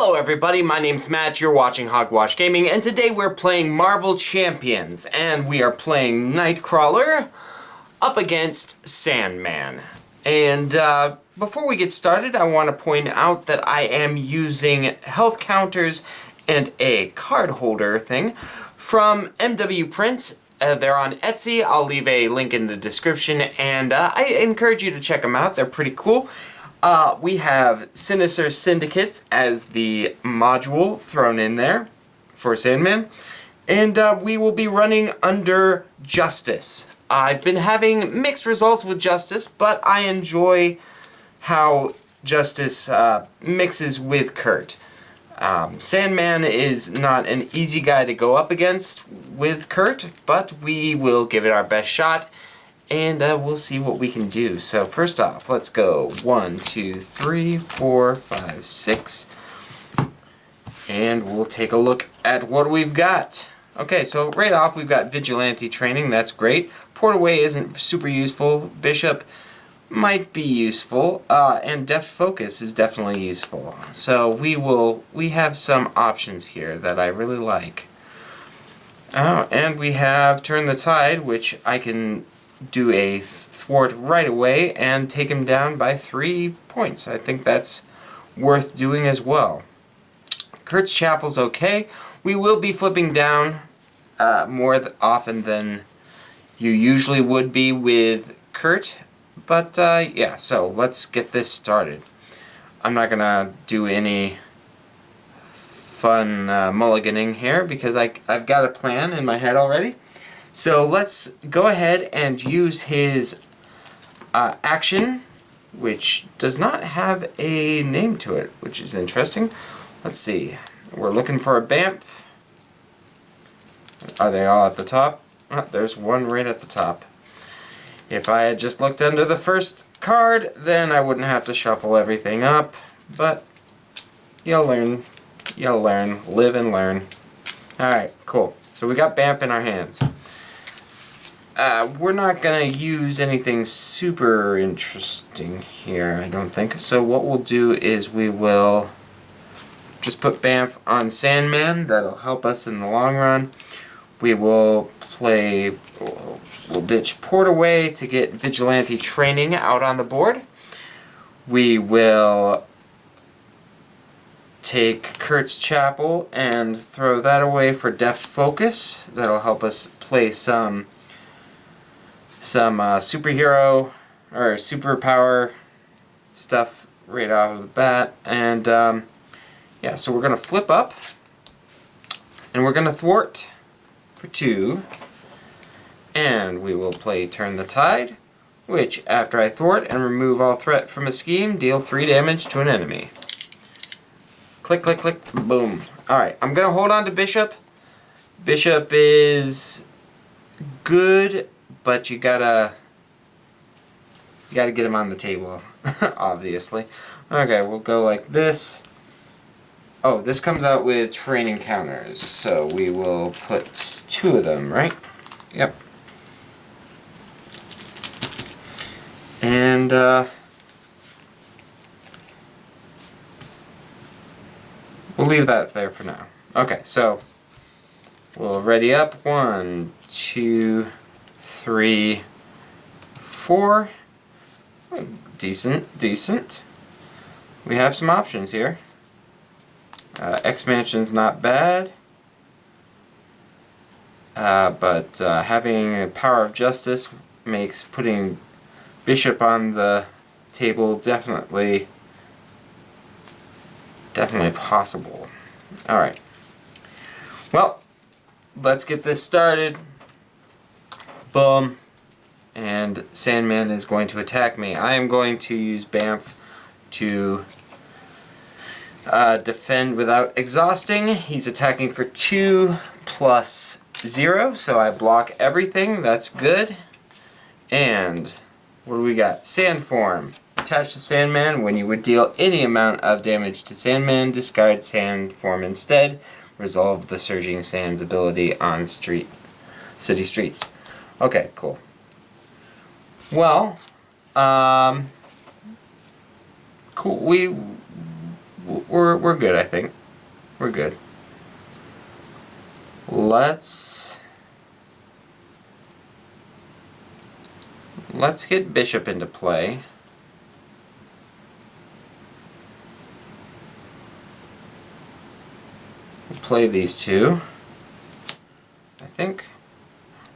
Hello everybody, my name's Matt, you're watching Hogwash Gaming, and today we're playing Marvel Champions, and we are playing Nightcrawler up against Sandman. And before we get started, I want to point out that I am using health counters and a card holder thing from MW Prints. They're on Etsy. I'll leave a link in the description, and I encourage you to check them out. They're pretty cool. We have Sinister Syndicates as the module thrown in there for Sandman. And we will be running under Justice. I've been having mixed results with Justice, but I enjoy how Justice mixes with Kurt. Sandman is not an easy guy to go up against with Kurt, but we will give it our best shot. And we'll see what we can do. So first off, let's go 1, 2, 3, 4, 5, 6. And we'll take a look at what we've got. Okay, so right off we've got Vigilante Training, that's great. Port Away isn't super useful. Bishop might be useful. And Deft Focus is definitely useful. So we have some options here that I really like. And we have Turn the Tide, which I can do a thwart right away and take him down by 3 points. I think that's worth doing as well. Kurt's Chapel's okay. We will be flipping down more often than you usually would be with Kurt. But yeah, so let's get this started. I'm not gonna do any fun mulliganing here because I've got a plan in my head already. So let's go ahead and use his action, which does not have a name to it, which is interesting. Let's see. We're looking for a Bamf. Are they all at the top? Oh, there's one right at the top. If I had just looked under the first card, then I wouldn't have to shuffle everything up. But you'll learn. You'll learn. Live and learn. Alright, cool. So we got Bamf in our hands. We're not going to use anything super interesting here, I don't think. So what we'll do is we will just put Bamf on Sandman. That'll help us in the long run. We will we'll ditch Port Away to get Vigilante Training out on the board. We will take Kurt's Chapel and throw that away for Deft Focus. That'll help us play some superhero or superpower stuff right out of the bat. And yeah, so we're going to flip up and we're going to thwart for 2. And we will play Turn the Tide, which after I thwart and remove all threat from a scheme, deal 3 damage to an enemy. Click, click, click, boom. Alright, I'm going to hold on to Bishop. Bishop is good, but you gotta get him on the table, obviously. Okay, we'll go like this. Oh, this comes out with training counters, so we will put 2 of them, right? Yep. And we'll leave that there for now. Okay, so we'll ready up. 1, 2, 3, 4. Decent. We have some options here. X-Mansion's not bad. But having Power of Justice makes putting Bishop on the table definitely possible. Alright. Well, let's get this started. Boom. And Sandman is going to attack me. I am going to use Bamf to defend without exhausting. He's attacking for 2 plus 0, so I block everything. That's good. And what do we got? Sandform. Attached to Sandman. When you would deal any amount of damage to Sandman, discard Sandform instead. Resolve the Surging Sands ability on city streets. Okay, cool. Well, cool. we're good, I think. We're good. Let's get bishop into play. We'll play these two, I think.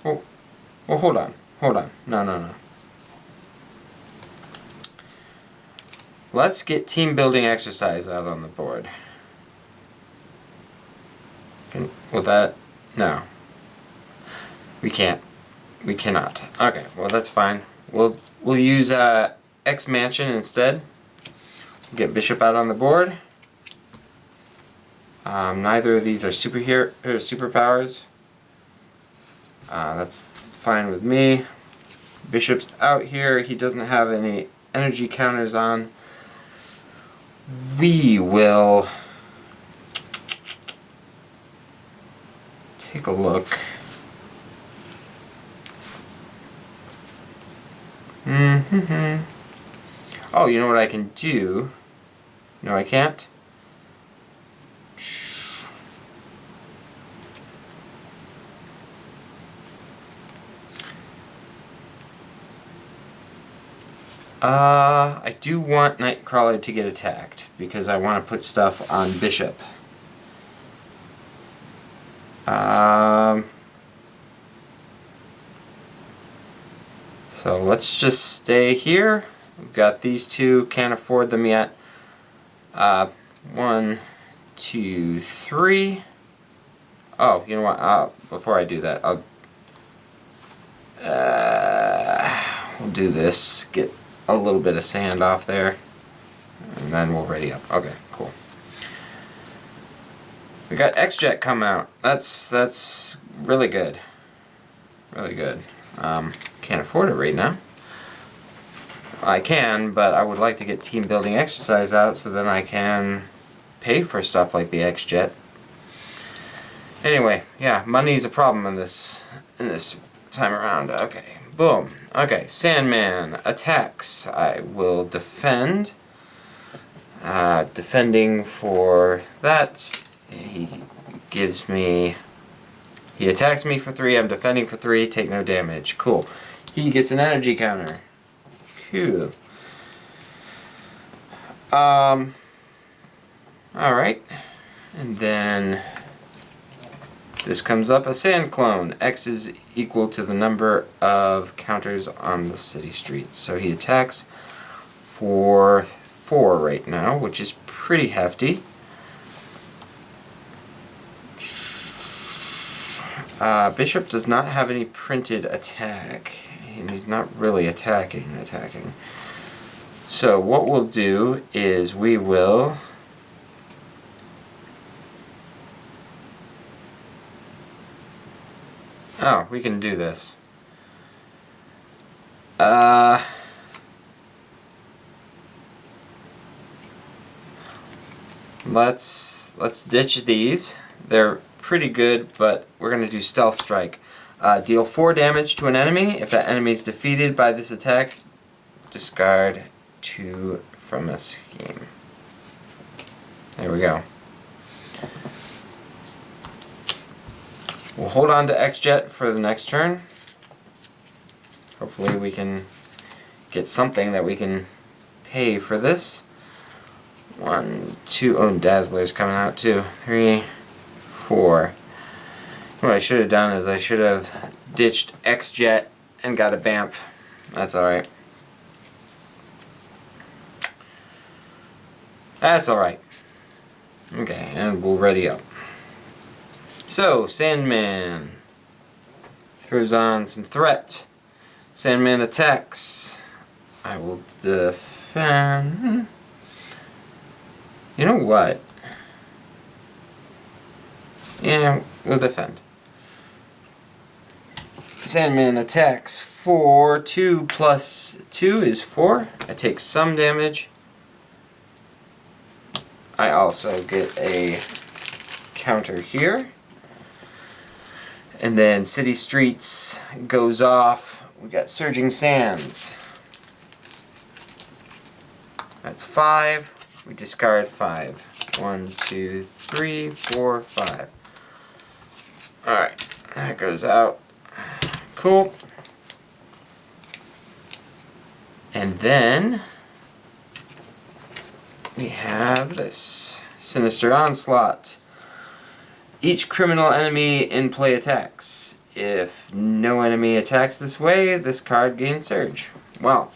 Oh, well, hold on. No. Let's get team building exercise out on the board. Will that? No. We can't. We cannot. Okay, well that's fine. We'll use X Mansion instead. Get bishop out on the board. Neither of these are superpowers. That's fine with me. Bishop's out here. He doesn't have any energy counters on. We will take a look. Oh, you know what I can do? No, I can't. I do want Nightcrawler to get attacked because I want to put stuff on Bishop. So let's just stay here. We've got these two, can't afford them yet. 1, 2, 3. Oh, you know what? Before I do that, we'll do this. Get a little bit of sand off there, and then we'll ready up. Okay, cool. We got X-Jet come out. That's really good. Really good. Can't afford it right now. I can, but I would like to get team building exercise out so then I can pay for stuff like the X-Jet. Anyway, yeah, money's a problem in this time around. Okay, boom. Okay, Sandman attacks. I will defend. Defending for that. He attacks me for 3. I'm defending for 3. Take no damage. Cool. He gets an energy counter. Cool. Alright. And then this comes up a sand clone. X is equal to the number of counters on the city streets. So he attacks for 4 right now, which is pretty hefty. Bishop does not have any printed attack, and he's not really attacking. So what we'll do is we will we can do this. Let's ditch these. They're pretty good, but we're going to do Stealth Strike. Deal 4 damage to an enemy. If that enemy is defeated by this attack, discard 2 from a scheme. There we go. We'll hold on to X-Jet for the next turn. Hopefully we can get something that we can pay for this. 1, 2, oh, Dazzler's coming out too. 3, 4. What I should have done is I should have ditched X-Jet and got a Bamf. That's alright. That's alright. Okay, and we'll ready up. So, Sandman throws on some threat. Sandman attacks. I will defend. You know what? Yeah, we'll defend. Sandman attacks for 2 plus 2 is 4. I take some damage. I also get a counter here. And then City Streets goes off. We got Surging Sands. That's 5. We discard 5. 1, 2, 3, 4, 5. Alright, that goes out. Cool. And then we have this Sinister Onslaught. Each criminal enemy in play attacks. If no enemy attacks this way, this card gains Surge. Well,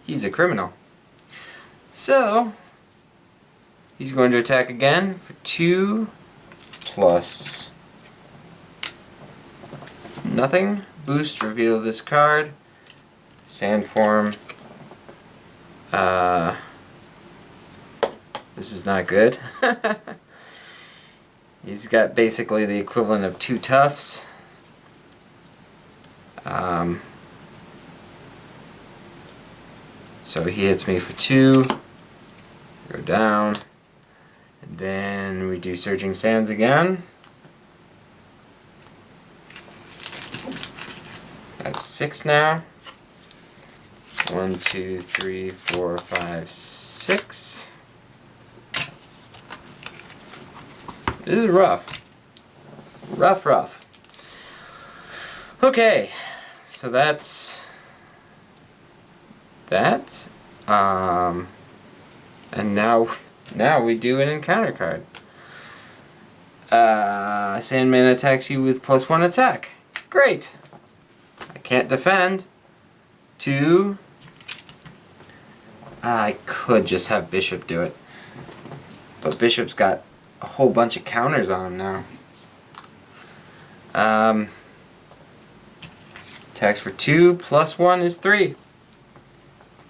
he's a criminal. So, he's going to attack again for 2 plus nothing. Boost, reveal this card. Sand form. This is not good. He's got basically the equivalent of 2 toughs. So he hits me for 2. Go down. And then we do Surging Sands again. That's 6 now. 1, 2, 3, 4, 5, 6. This is rough. Rough. Okay, so that's that. And now we do an encounter card. Sandman attacks you with +1 attack. Great. I can't defend. 2. I could just have Bishop do it, but Bishop's got a whole bunch of counters on him now. Attacks for 2 +1 is 3.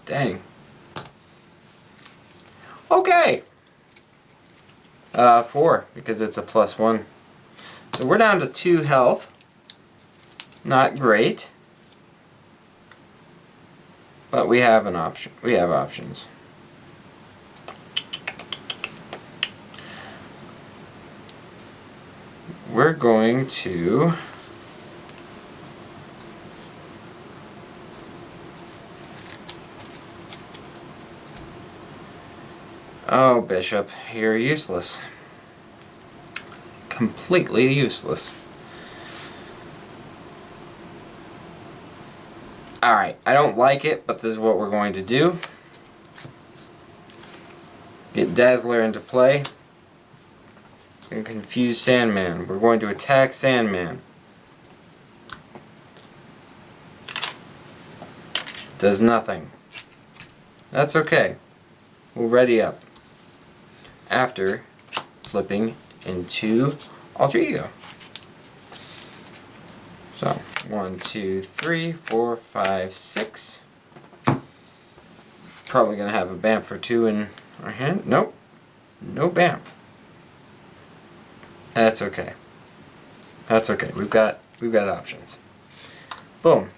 Dang. Okay. 4 because it's a +1. So we're down to 2 health. Not great. But we have an option. We have options. We're going to oh, Bishop, you're useless. Completely useless. Alright, I don't like it, but this is what we're going to do. Get Dazzler into play. And confuse Sandman. We're going to attack Sandman. Does nothing. That's okay. We'll ready up. After flipping into Alter Ego. So, 1, 2, 3, 4, 5, 6. Probably gonna have a Bamf or 2 in our hand. Nope. No Bamf. That's okay. That's okay. We've got options. Boom.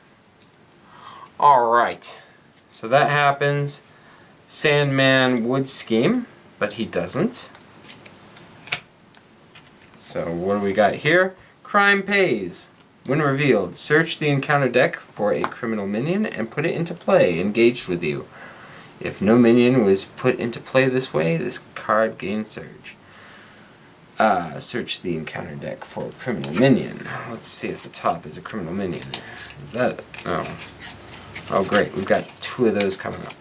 Alright. So that happens. Sandman would scheme, but he doesn't. So what do we got here? Crime pays. When revealed, search the encounter deck for a criminal minion and put it into play, engaged with you. If no minion was put into play this way, this card gains Surge. Search the encounter deck for a criminal minion. Let's see if the top is a criminal minion. Is that... oh. Oh great, we've got 2 of those coming up.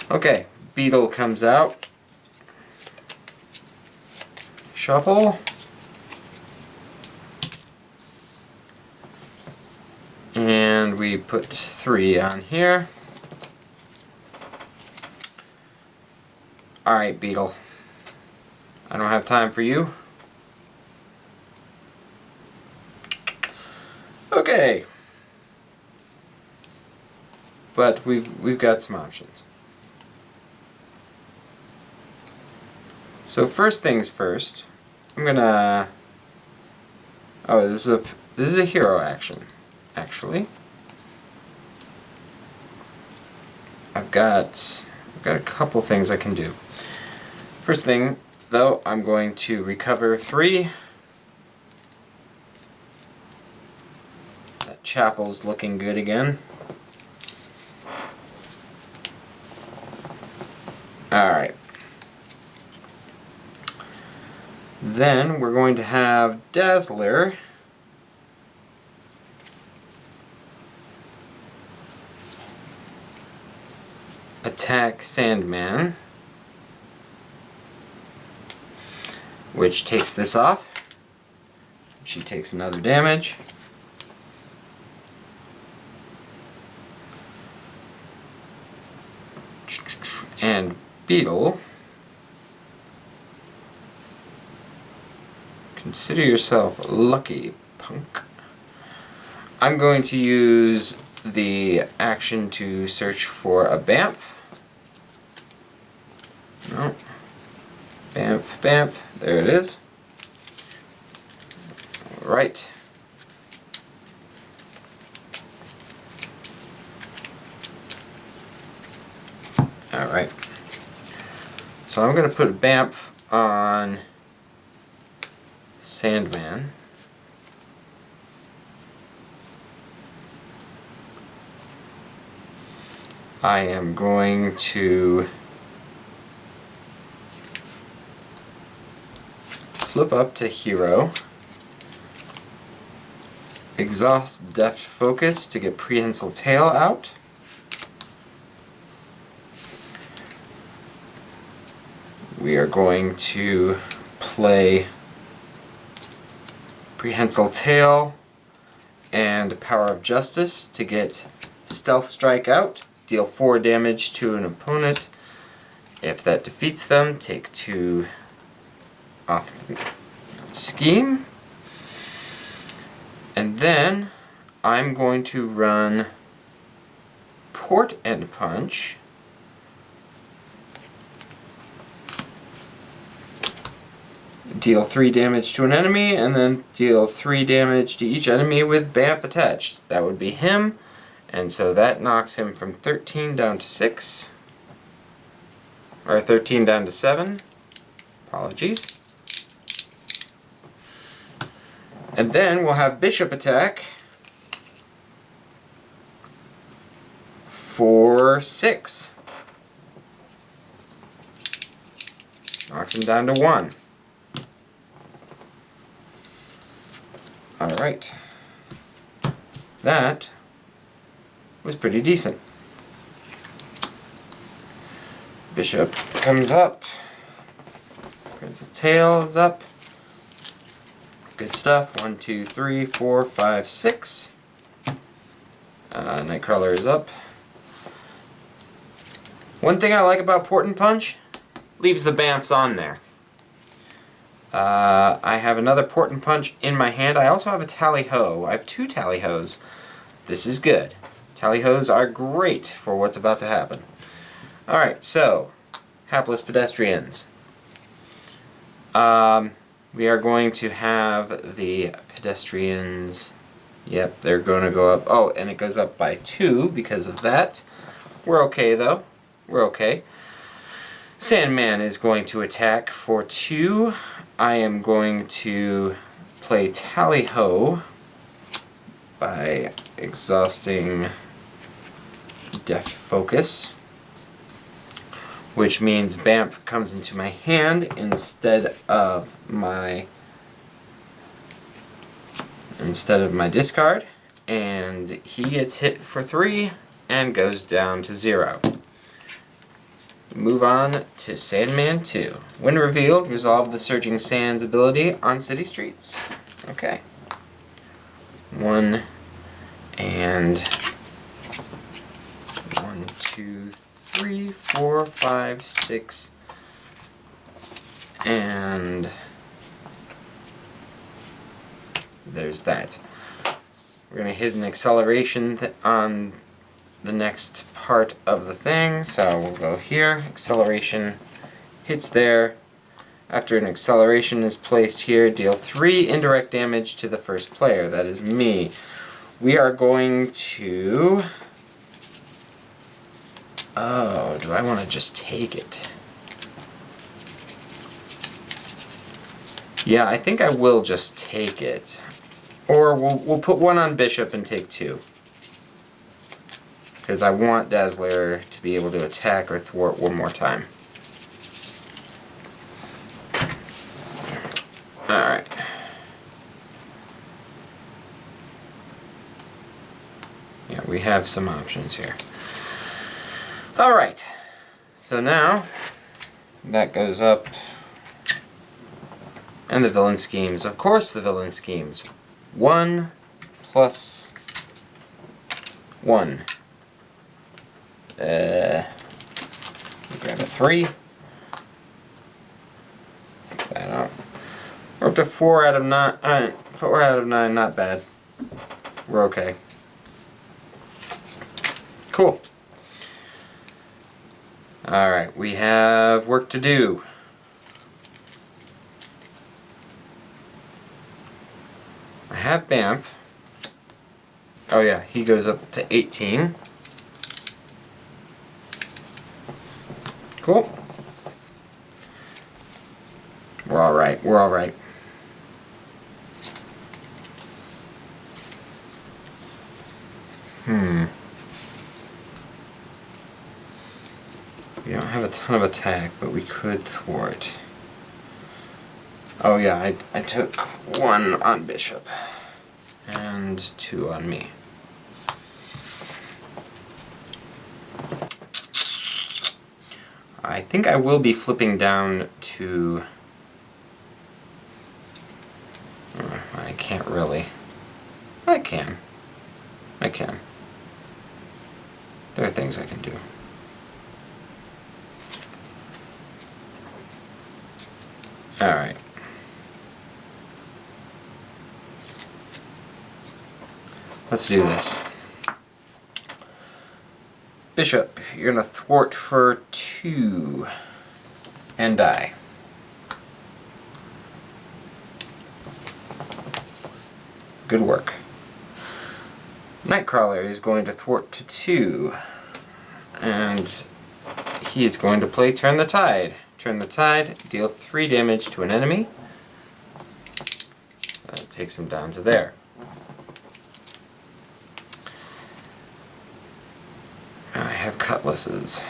Okay, Beetle comes out. Shuffle. And we put 3 on here. Alright, Beetle. I don't have time for you. Okay. But we've got some options. So first things first, I'm gonna... oh, this is a hero action. Actually, I've got a couple things I can do. First thing, though, I'm going to recover 3. That chapel's looking good again. Alright. Then we're going to have Dazzler attack Sandman, which takes this off. She takes another damage. And Beetle, consider yourself lucky, punk. I'm going to use the action to search for a Bamf. No. Bamf, Bamf. There it is. Alright. Alright. So I'm going to put a Bamf on Sandman. I am going to flip up to Hero, exhaust Deft Focus to get Prehensile Tail out. We are going to play Prehensile Tail and Power of Justice to get Stealth Strike out. Deal 4 damage to an opponent. If that defeats them, take 2 off the scheme. And then I'm going to run Port and Punch. Deal 3 damage to an enemy, and then deal 3 damage to each enemy with Bamf attached. That would be him. And so that knocks him from 13 down to 6. Or 13 down to 7. Apologies. And then we'll have Bishop attack for 6. Knocks him down to 1. Alright. That was pretty decent. Bishop comes up. Prehensile Tail is up. Good stuff. 1, 2, 3, 4, 5, 6. Nightcrawler is up. One thing I like about Port and Punch, leaves the Bamfs on there. I have another Port and Punch in my hand. I also have a Tally-Ho. I have 2 Tally-Hos. This is good. Tally-Hos are great for what's about to happen. Alright, so, Hapless Pedestrians. We are going to have the pedestrians, yep, they're going to go up. Oh, and it goes up by 2 because of that. We're okay, though. We're okay. Sandman is going to attack for 2. I am going to play Tally-Ho by exhausting Deft Focus, which means Bamf comes into my hand instead of my discard, and he gets hit for 3 and goes down to 0. Move on to Sandman 2. When revealed, resolve the Surging Sands ability on city streets. Okay. 1 and 1, 2, 3, 4, 5, 6, and there's that. We're going to hit an acceleration on the next part of the thing, so we'll go here. Acceleration hits there. After an acceleration is placed here, deal 3 indirect damage to the first player. That is me. We are going to... Oh, do I want to just take it? Yeah, I think I will just take it. Or we'll put 1 on Bishop and take 2. Because I want Dazzler to be able to attack or thwart 1 more time. we have some options here. Alright, so now that goes up. And the villain schemes. Of course the villain schemes. 1 plus 1. Grab a 3. Take that out. We're up to 4 out of 9. Alright, 4 out of 9, not bad. We're okay. Cool. Alright, we have work to do. I have Banff. Oh yeah, he goes up to 18. Cool. We're alright, we're alright. We don't have a ton of attack, but we could thwart. Oh yeah, I took 1 on Bishop. And 2 on me. I think I will be flipping down to... I can't really. I can. I can. There are things I can do. Alright. Let's do this. Bishop, you're gonna thwart for 2 and die. Good work. Nightcrawler is going to thwart to 2, and he is going to play Turn the Tide. Turn the Tide, deal 3 damage to an enemy. That takes him down to there. I have cutlasses.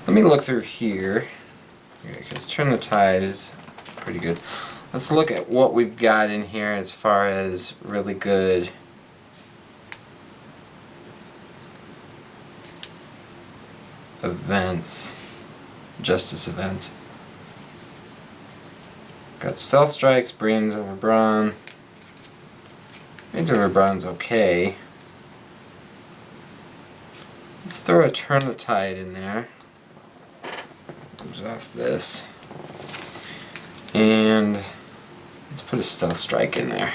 Let me look through here, because Turn the Tide is pretty good. Let's look at what we've got in here as far as really good events, justice events. Got Stealth Strikes, Brains over Brawn. Brains over Brawn's okay. Let's throw a Turn the Tide in there. Exhaust this. And let's put a Stealth Strike in there.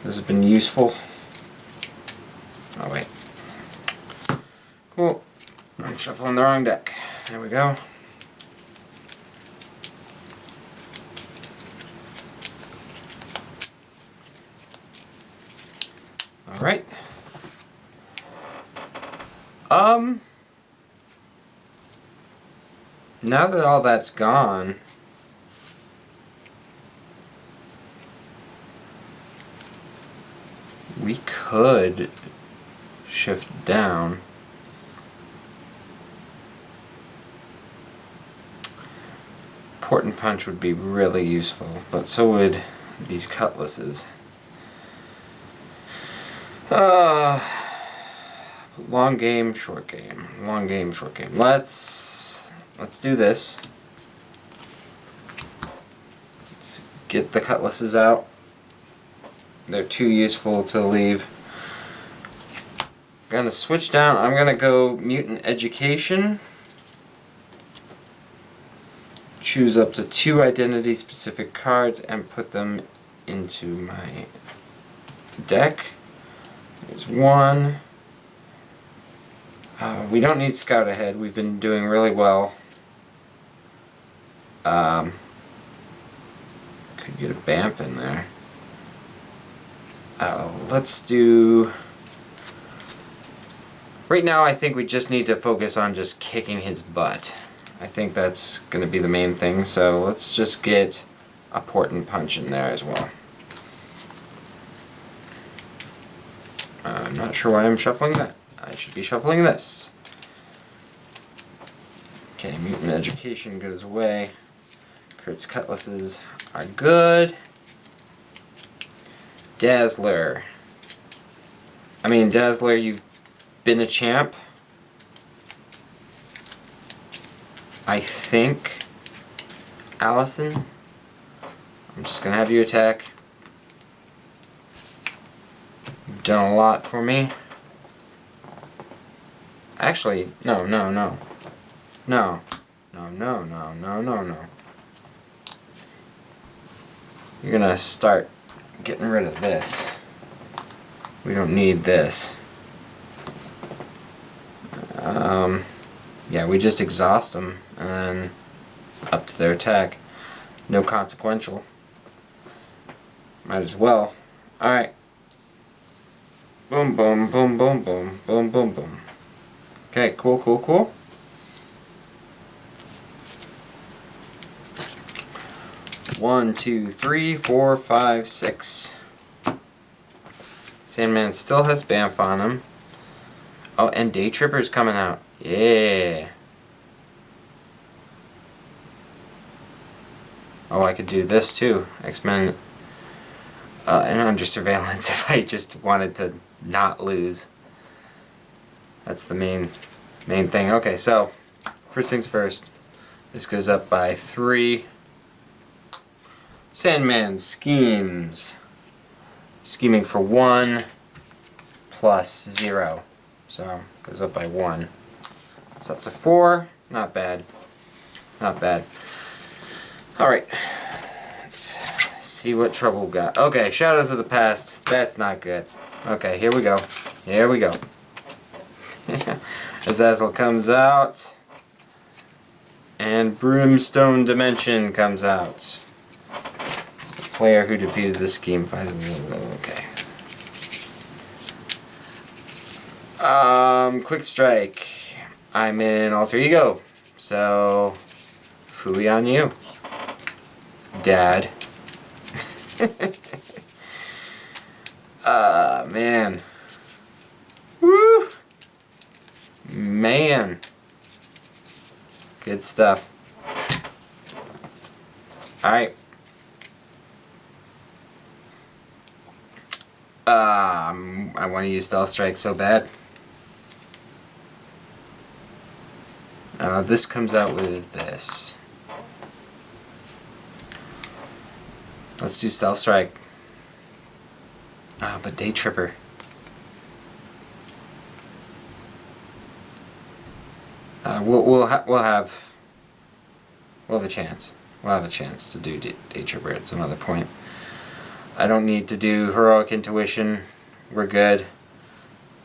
This has been useful. Oh wait. Cool. I'm shuffling the wrong deck. There we go. Alright. Now that all that's gone, we could shift down. Port and Punch would be really useful, but so would these cutlasses. Long game, short game. Long game, short game. Let's do this. Let's get the cutlasses out. They're too useful to leave. I'm gonna switch down. I'm gonna go Mutant Education. Choose up to 2 identity specific cards and put them into my deck. There's 1. We don't need Scout Ahead. We've been doing really well. Could get a Banff in there. Let's do... Right now I think we just need to focus on just kicking his butt. I think that's going to be the main thing, so let's just get important punch in there as well. I'm not sure why I'm shuffling that. I should be shuffling this. Okay, Mutant Education goes away. Kurt's Cutlasses are good. Dazzler. I mean, Dazzler, you've been a champ. I think. Allison. I'm just gonna have you attack. You've done a lot for me. Actually, no. No. You're gonna start getting rid of this. We don't need this. Yeah, we just exhaust them and then up to their attack. No consequential. Might as well. Alright. Boom, boom, boom, boom, boom, boom, boom, boom. Okay, cool. 1, 2, 3, 4, 5, 6. Sandman still has Bamf on him. Oh, and Day Tripper's coming out. Yeah. Oh, I could do this too. X-Men and under surveillance if I just wanted to not lose. That's the main thing. Okay, so first things first. This goes up by 3. Sandman schemes. Scheming for 1 plus 0. So goes up by 1. It's up to 4. Not bad. Not bad. Alright. Let's see what trouble we got. Okay, Shadows of the Past. That's not good. Okay, here we go. Here we go. Azazel comes out. And Brimstone Dimension comes out. The player who defeated the scheme finds okay. Quick Strike. I'm in Alter Ego. So phooey on you, Dad. Man. Woo! Man. Good stuff. Alright. I want to use Stealth Strike so bad. This comes out with this. Let's do Stealth Strike. But Day Tripper. We'll have a chance. We'll have a chance to do Day Tripper at some other point. I don't need to do Heroic Intuition. We're good.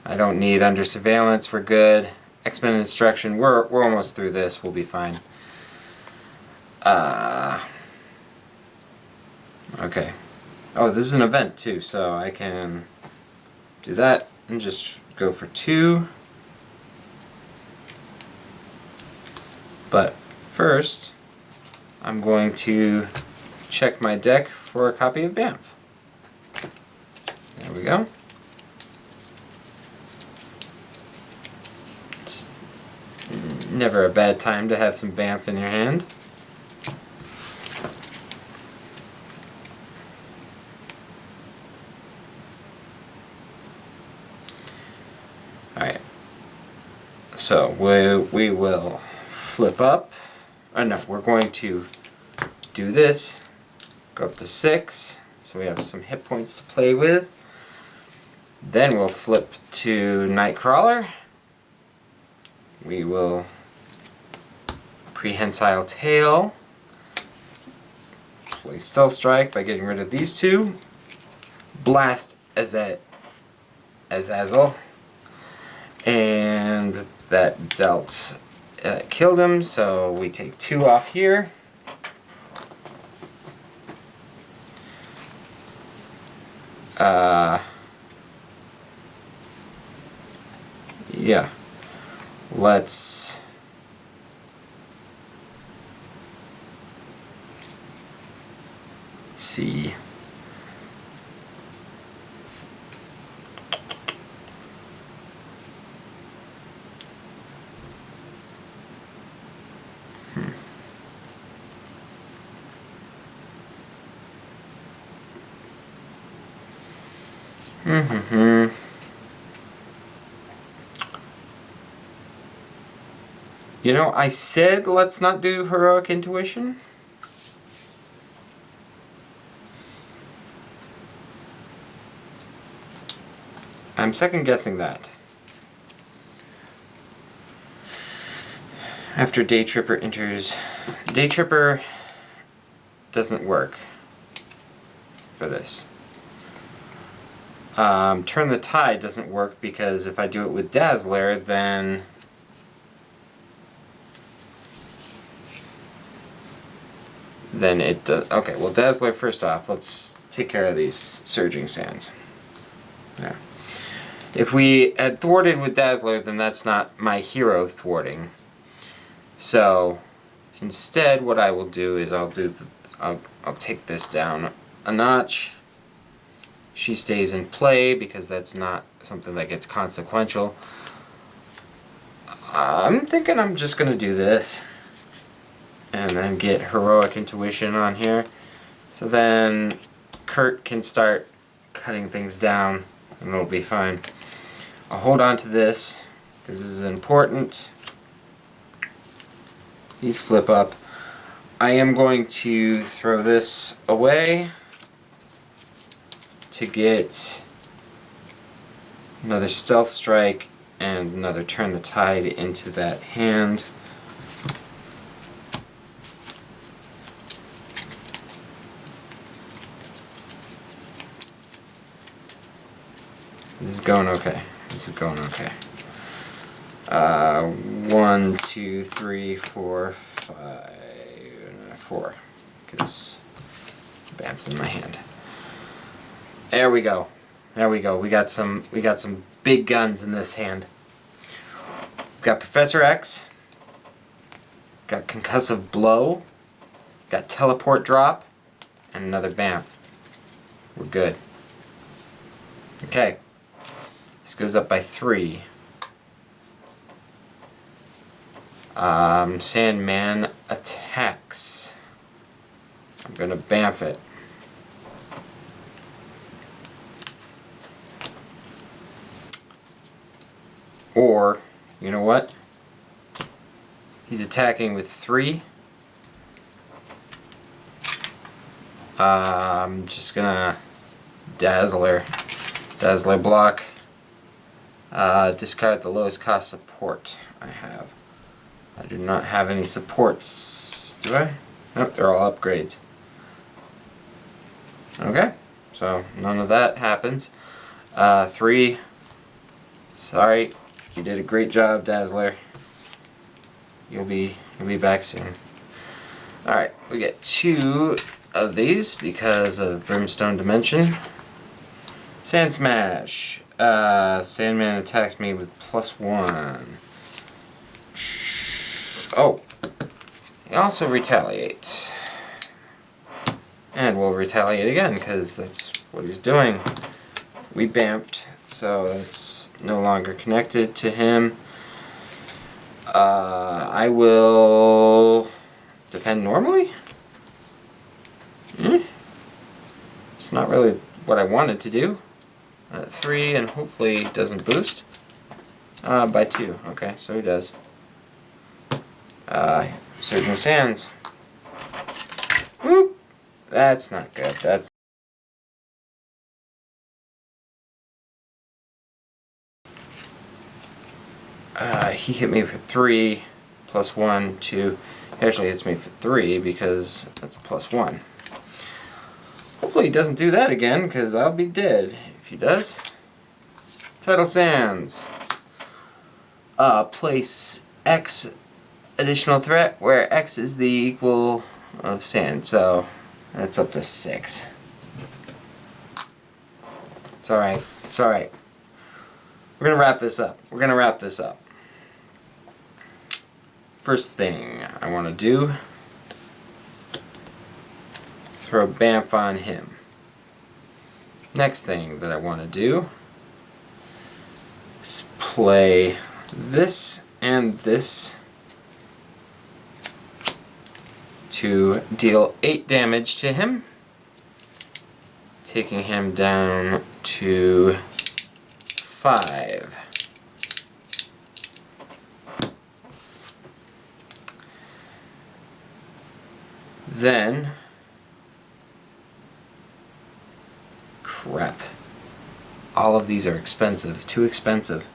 I don't need Under Surveillance. We're good. X-Men Instruction. We're almost through this. We'll be fine. Okay. Oh, this is an event too, so I can do that and just go for 2. But first, I'm going to check my deck for a copy of Bamf. There we go. It's never a bad time to have some Bamf in your hand. Alright. So we will flip up. Oh no, we're going to do this. Go up to 6. So we have some hit points to play with. Then we'll flip to Nightcrawler. We will Prehensile Tail. Play Stealth Strike by getting rid of these 2. Blast Azazel. And that dealt killed him, so we take 2 off here. Yeah. Let's see. You know, I said let's not do heroic intuition. I'm second guessing that. After Day Tripper enters, Day Tripper doesn't work for this. Turn the Tide doesn't work because if I do it with Dazzler, then it does. Okay, well, Dazzler first off. Let's take care of these Surging Sands. Yeah. If we had thwarted with Dazzler, then that's not my hero thwarting. So instead, what I will do is I'll take this down a notch. She stays in play because that's not something that gets consequential. I'm thinking I'm just gonna do this and then get heroic intuition on here. So then Kurt can start cutting things down and it'll be fine. I'll hold on to this because this is important. These flip up. I am going to throw this away to get another Stealth Strike and another Turn the Tide into that hand. This is going okay. This is going okay. 1, 2, 3, 4, 5, 4. Because Bam's in my hand. There we go. There we go. We got some big guns in this hand. Got Professor X. Got Concussive Blow. Got Teleport Drop. And another Bamf. We're good. Okay. This goes up by 3. Sandman attacks. I'm gonna Bamf it. Or, you know what? He's attacking with 3. I'm just gonna Dazzler block. Discard the lowest cost support I have. I do not have any supports, do I? Nope, they're all upgrades. Okay, so none of that happens. 3. Sorry, you did a great job, Dazzler. You'll be back soon. All right, we get 2 of these because of Brimstone Dimension. Sand Smash. Sandman attacks me with +1. Oh, he also retaliates. And we'll retaliate again because that's what he's doing. We Bamfed, so that's no longer connected to him. I will defend normally? It's not really what I wanted to do. 3 and hopefully doesn't boost. By 2. Okay, so he does. Surging Sands. Whoop! That's not good. That's he hit me for 3 +1, 2. He actually hits me for 3 because that's a +1. Hopefully he doesn't do that again because I'll be dead if he does. Tidal Sands. Place X additional threat where X is the equal of sand, so that's up to 6. It's alright. It's alright. We're gonna wrap this up. We're gonna wrap this up. First thing I want to do, throw Bamf on him. Next thing that I want to do is play this and this to deal 8 damage to him, taking him down to 5. Then, crap, all of these are expensive, too expensive.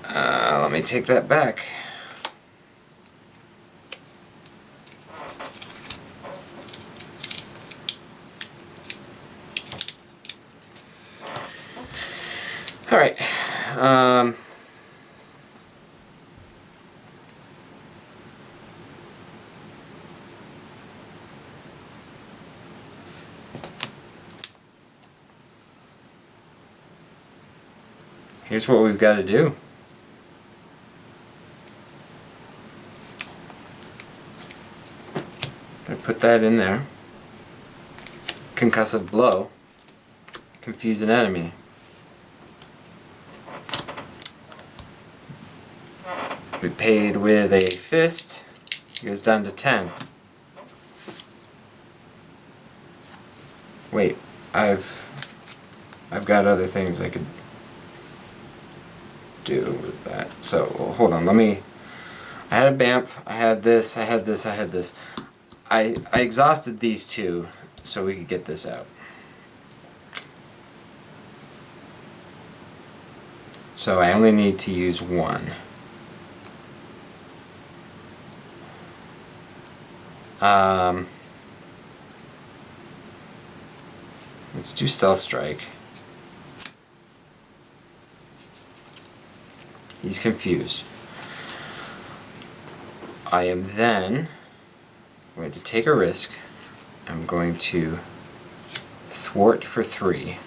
Let me take that back. All right. Here's what we've got to do. I put that in there. Concussive blow. Confuse an enemy. We paid with a fist. He goes down to 10. Wait, I've got other things I could do with that. So hold on, I had a Bamf, I had this, I had this, I had this. I exhausted these two so we could get this out. So I only need to use one. Let's do Stealth Strike. He's confused. I am then going to take a risk. I'm going to thwart for 3.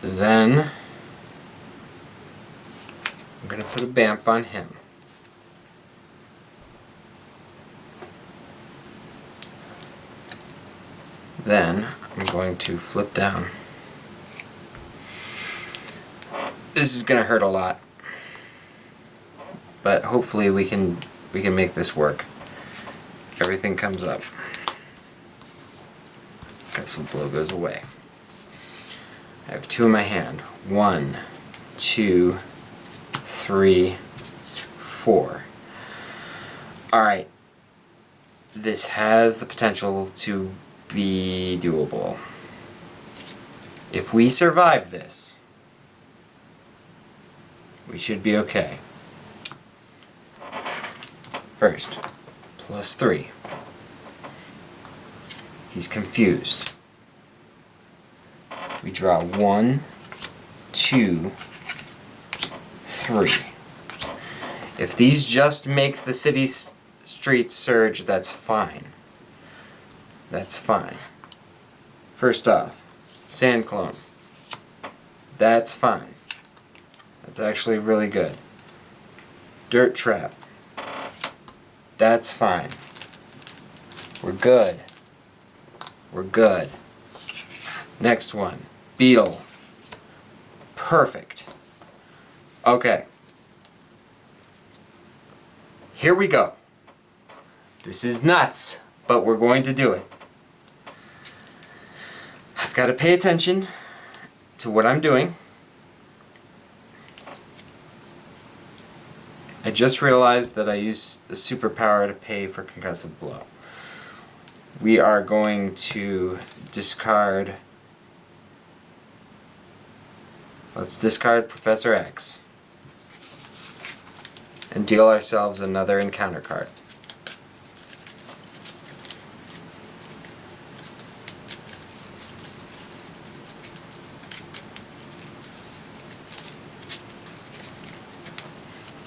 Then I'm going to put a Bamf on him. Then I'm going to flip down. This is going to hurt a lot, but hopefully we can make this work. Everything comes up. Concussive blow goes away. I have 2 in my hand. 1, 2, 3, 4. Alright. This has the potential to be doable. If we survive this, we should be okay. First, +3. He's confused. We draw 1, 2, 3. If these just make the city streets surge, that's fine. That's fine. First off, Sand Clone. That's fine. That's actually really good. Dirt Trap. That's fine. We're good. We're good. Next one. Beetle. Perfect. Okay. Here we go. This is nuts, but we're going to do it. I've got to pay attention to what I'm doing. I just realized that I used a superpower to pay for concussive blow. We are going to discard... Let's discard Professor X and deal ourselves another encounter card.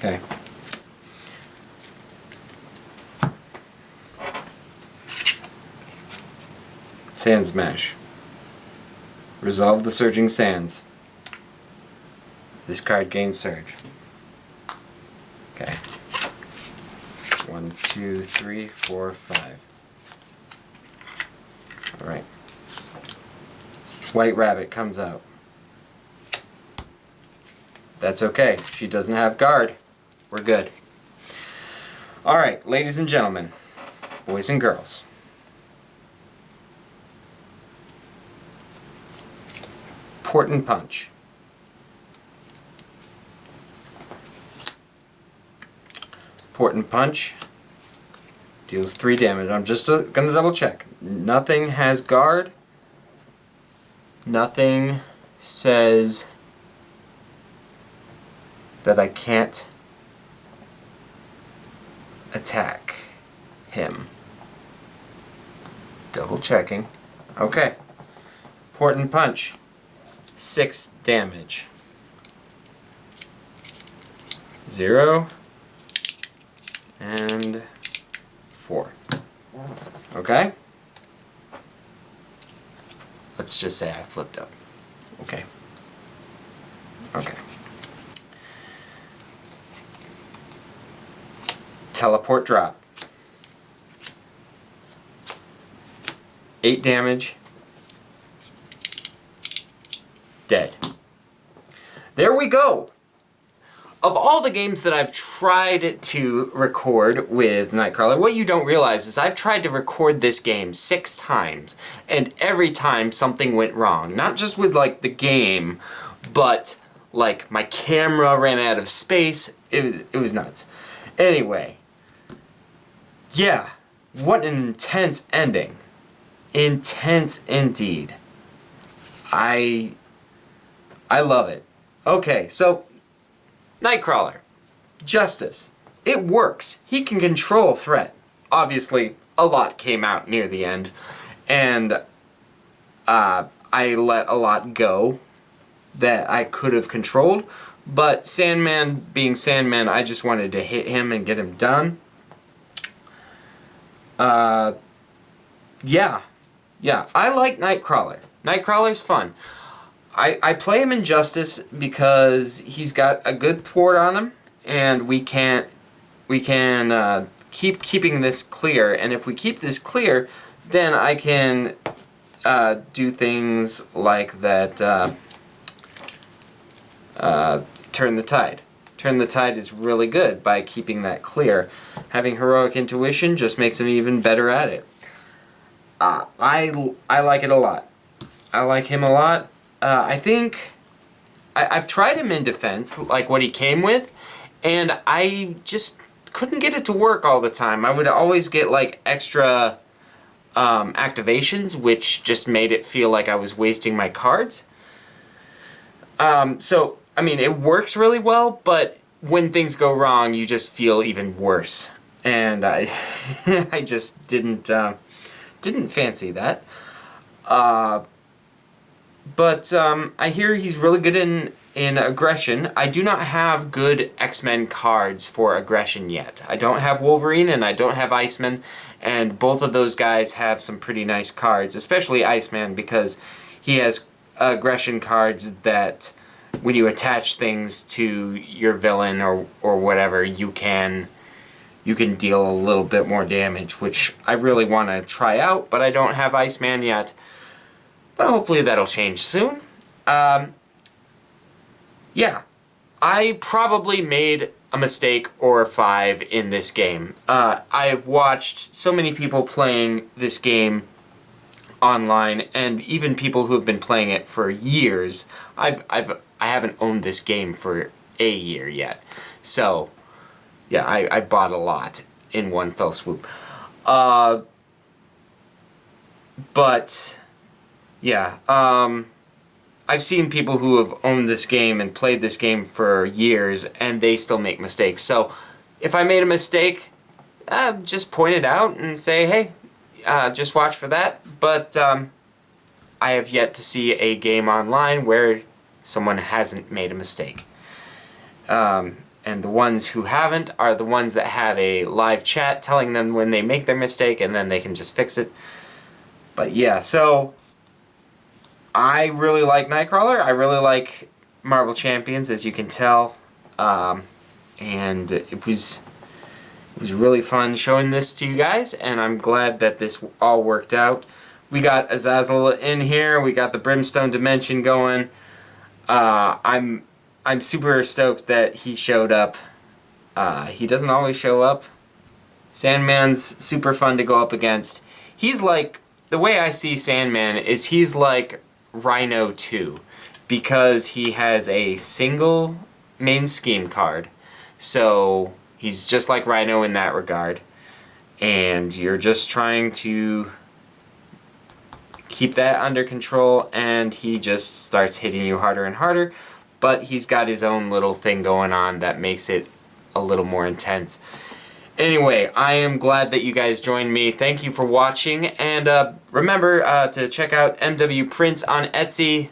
Okay. Sand Smash. Resolve the Surging Sands. This card gains Surge. Okay. 1, 2, 3, 4, 5. Alright. White Rabbit comes out. That's okay. She doesn't have guard. We're good. Alright, ladies and gentlemen, boys and girls. Port and Punch. Port and Punch deals 3 damage. I'm just going to double check. Nothing has guard. Nothing says that I can't attack him. Double checking. Okay. Port and Punch. 6 damage. 0 and 4. Okay? Let's just say I flipped up. Okay. Okay. Teleport drop. 8 damage. Dead. There we go. Of all the games that I've tried to record with Nightcrawler, what you don't realize is I've tried to record this game 6 times, and every time something went wrong. Not just with, like, the game, but, like, my camera ran out of space. It was nuts. Anyway. Yeah. What an intense ending. Intense indeed. I love it. Okay, so Nightcrawler. Justice. It works. He can control threat. Obviously, a lot came out near the end, and I let a lot go that I could have controlled, but Sandman being Sandman, I just wanted to hit him and get him done. Yeah, I like Nightcrawler. Nightcrawler's fun. I play him in Justice because he's got a good thwart on him, and we can keep keeping this clear. And if we keep this clear, then I can do things like that. Turn the Tide. Turn the Tide is really good by keeping that clear. Having Heroic Intuition just makes him even better at it. I like it a lot. I like him a lot. I think I've tried him in defense, like what he came with, and I just couldn't get it to work all the time. I would always get like extra activations, which just made it feel like I was wasting my cards. So, I mean, it works really well, but when things go wrong, you just feel even worse. And I just didn't fancy that. But I hear he's really good in aggression. I do not have good X-Men cards for aggression yet. I don't have Wolverine and I don't have Iceman, and both of those guys have some pretty nice cards, especially Iceman, because he has aggression cards that when you attach things to your villain or whatever, you can deal a little bit more damage, which I really want to try out, but I don't have Iceman yet. But hopefully that'll change soon. Yeah. I probably made a mistake or 5 in this game. I've watched so many people playing this game online, and even people who have been playing it for years. I haven't owned this game for a year yet. So, yeah, I bought a lot in one fell swoop. But yeah, I've seen people who have owned this game and played this game for years, and they still make mistakes. So, if I made a mistake, just point it out and say, hey, just watch for that. But I have yet to see a game online where someone hasn't made a mistake. And the ones who haven't are the ones that have a live chat telling them when they make their mistake, and then they can just fix it. But yeah, so I really like Nightcrawler. I really like Marvel Champions, as you can tell. And it was really fun showing this to you guys, and I'm glad that this all worked out. We got Azazel in here. We got the Brimstone Dimension going. I'm super stoked that he showed up. He doesn't always show up. Sandman's super fun to go up against. He's like, the way I see Sandman is he's like Rhino 2, because he has a single main scheme card. So he's just like Rhino in that regard. And you're just trying to keep that under control, and he just starts hitting you harder and harder. But he's got his own little thing going on that makes it a little more intense. Anyway, I am glad that you guys joined me. Thank you for watching, and remember to check out MW Prints on Etsy.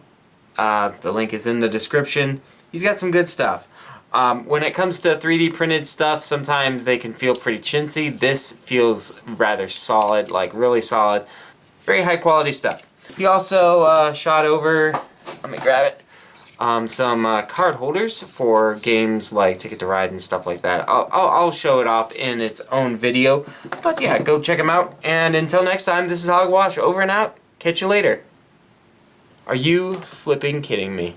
The link is in the description. He's got some good stuff. When it comes to 3D printed stuff, sometimes they can feel pretty chintzy. This feels rather solid, like really solid. Very high quality stuff. He also shot over, let me grab it, some card holders for games like Ticket to Ride and stuff like that. I'll show it off in its own video. But yeah, go check them out. And until next time, this is Hogwash, over and out. Catch you later. Are you flipping kidding me?